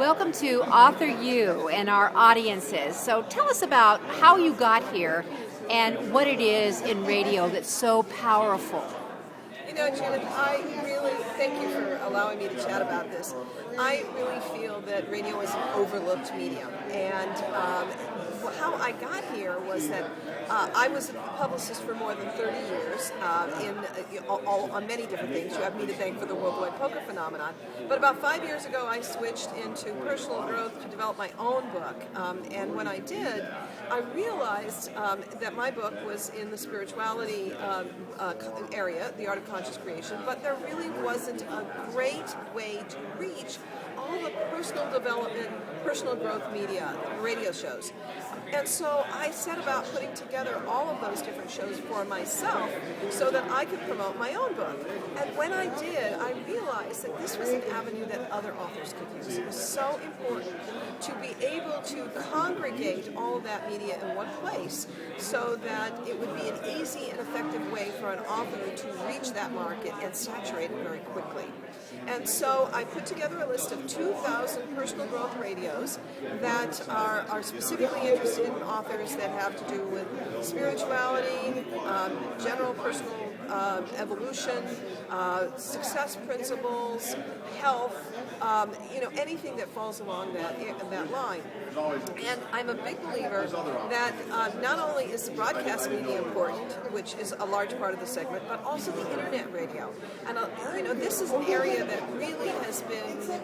welcome to Author U and our audiences. So tell us about how you got here and what it is in radio that's so powerful. You know, Janet, I really thank you for allowing me to chat about this. I really feel that radio is an overlooked medium, and how I got here was that I was a publicist for more than 30 years on many different things. You have me to thank for the worldwide poker phenomenon. But about 5 years ago, I switched into personal growth to develop my own book. And when I did, I realized that my book was in the spirituality area, the art of conscious creation, but there really wasn't a great way to reach all the personal development, personal growth media, radio shows. And so I set about putting together all of those different shows for myself so that I could promote my own book. And when I did, I realized that this was an avenue that other authors could use. It was so important to be able to congregate all of that media in one place so that it would be an easy and effective way for an author to reach that market and saturate it very quickly. And so I put together a list of 2,000 personal growth radios that are specifically interested in authors that have to do with spirituality, general personal evolution, success principles, health, anything that falls along that line. And I'm a big believer that not only is the broadcast media important, which is a large part of the segment, but also the internet radio. And this is an area that really has been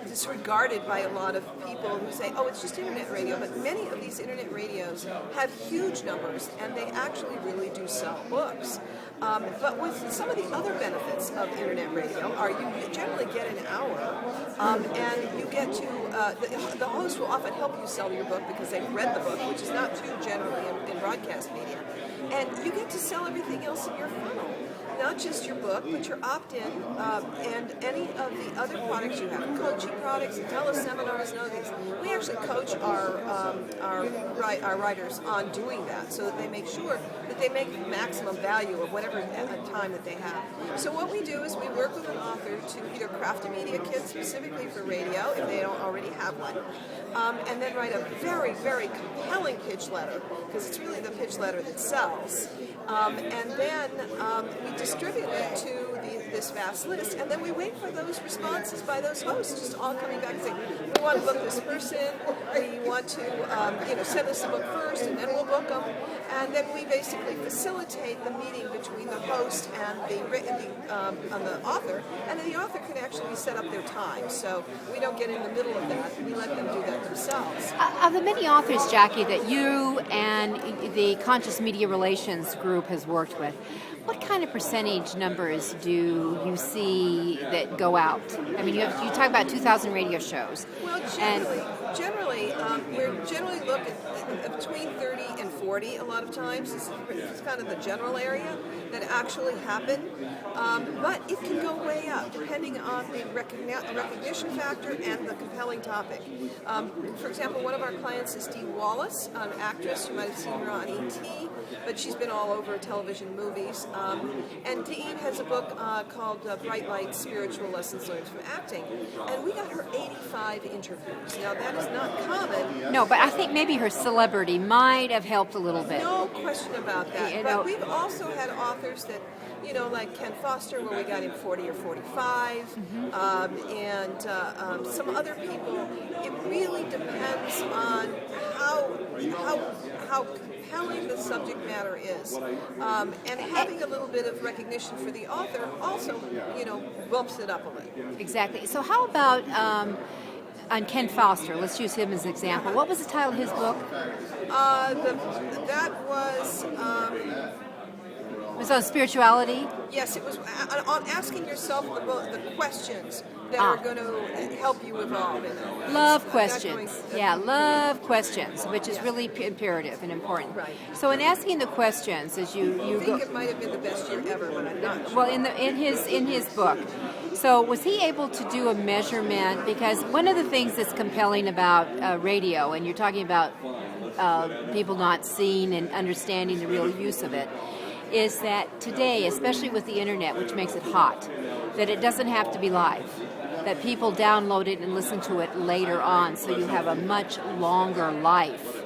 disregarded by a lot of people who say, oh, it's just internet radio, but many of these internet radios have huge numbers, and they actually really do sell books. But with some of the other benefits of internet radio are you generally get an hour, and you get to, the host will often help you sell your book because they've read the book, which is not true generally in broadcast media. And you get to sell everything else in your funnel. Not just your book, but your opt-in and any of the other products you have, coaching products, teleseminars, and other things. We actually coach our writers on doing that so that they make sure that they make maximum value of whatever time that they have. So what we do is we work with an author to either craft a media kit specifically for radio, if they don't already have one, and then write a very, very compelling pitch letter, because it's really the pitch letter that sells. And then we distribute it to this vast list, and then we wait for those responses by those hosts, just all coming back and saying, we want to book this person, we want to send us the book first, and then we'll book them. And then we basically facilitate the meeting between the host and the author, and then the author can actually set up their time. So we don't get in the middle of that. We let them do that themselves. Of the many authors, Jackie, that you and the Conscious Media Relations group has worked with, what kind of percentage numbers do you see that go out? I mean, you talk about 2,000 radio shows. Well, generally, we're generally looking at between 30 and 40 a lot of times. It's kind of the general area that actually happen. But it can go way up depending on the recognition factor and the compelling topic. For example, one of our clients is Dee Wallace, an actress. You might have seen her on E.T., but she's been all over television movies. And Dee has a book called Bright Lights, Spiritual Lessons Learned from Acting. And we got her 85 interviews. Now, that is not common. No, but I think maybe her celebrity might have helped a little bit. No question about that. But we've also had authors that, like Ken Foster, where we got him 40 or 45, and some other people. It really depends on how compelling the subject matter is, and having a little bit of recognition for the author also, bumps it up a little. Exactly. So how about on Ken Foster? Let's use him as an example. What was the title of his book? That was. It was on spirituality? Yes, it was on asking yourself the questions that are going to help you evolve. Love questions. Love questions, which is really imperative and important. Right. So in asking the questions, as you I think it might have been the best year ever, but I'm not sure. Well, in his book. So was he able to do a measurement? Because one of the things that's compelling about radio, and you're talking about people not seeing and understanding the real use of it, is that today, especially with the internet, which makes it hot, that it doesn't have to be live. that people download it and listen to it later on, so you have a much longer life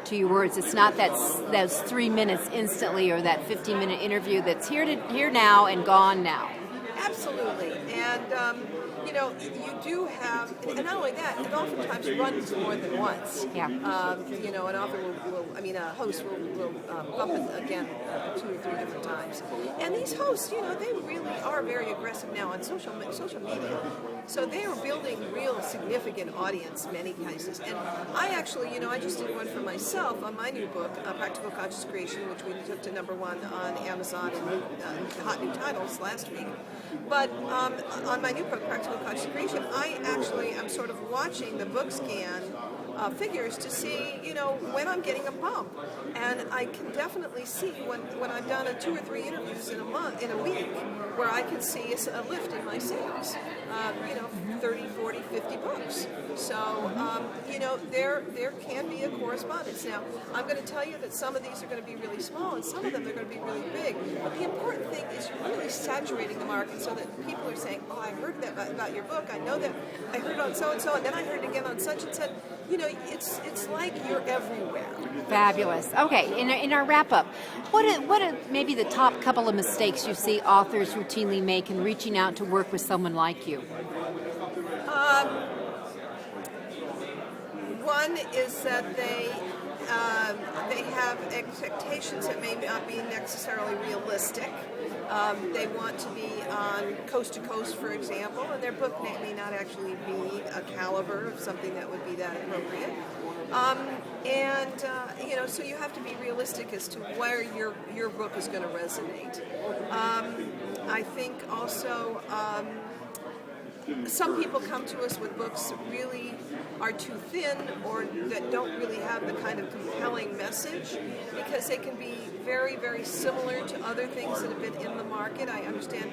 to your words. It's not that's 3 minutes instantly, or that 15-minute interview that's here now and gone now. Absolutely, and you do have, and not only that, it oftentimes runs more than once. Yeah. An author a host will bump it again 2 or 3 different times. And these hosts, they really are very aggressive now on social media. So they are building real significant audience in many cases. And I actually, I just did one for myself on my new book, Practical Conscious Creation, which we took to #1 on Amazon and hot new titles last week. But on my new book, Practical Conscious Creation, I actually am sort of watching the book scan figures to see, when I'm getting a bump. And I can definitely see when I've done 2 or 3 interviews in a week, where I can see a lift in my sales, 30, 40, 50 books. So, there can be a correspondence. Now, I'm going to tell you that some of these are going to be really small and some of them are going to be really big. But the important thing is you're really saturating the market so that people are saying, oh, I heard that about your book. I know that I heard it on so-and-so, and then I heard it again on such and such. It's like you're everywhere. Fabulous. Okay, in our wrap-up, what are maybe the top couple of mistakes you see authors routinely make in reaching out to work with someone like you? One is that they have expectations that may not be necessarily realistic. They want to be on coast to coast, for example, and their book may not actually be a caliber of something that would be that appropriate. So you have to be realistic as to where your book is going to resonate. I think also some people come to us with books that really are too thin or that don't really have the kind of compelling message, because they can be very, very similar to other things that have been in the market. I understand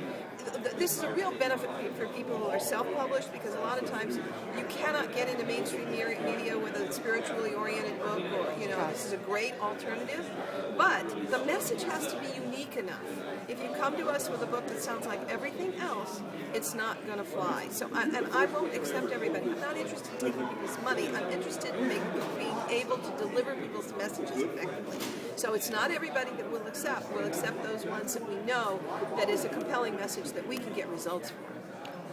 this is a real benefit for people who are self-published, because a lot of times you cannot get into mainstream media with a spiritually oriented book, or this is a great alternative, but the message has to be unique enough. If you come to us with a book that sounds like everything else, it's not going to fly. So, I won't accept everybody. I'm not interested in taking people's money. I'm interested in being able to deliver people's messages effectively. So it's not everybody that we'll accept. We'll accept those ones that we know that is a compelling message that we can get results for.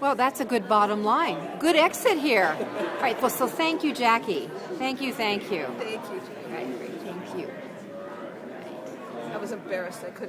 Well, that's a good bottom line. Good exit here. All right, well, so thank you, Jackie. Thank you. Thank you. All right, great. Thank you. I was embarrassed. I couldn't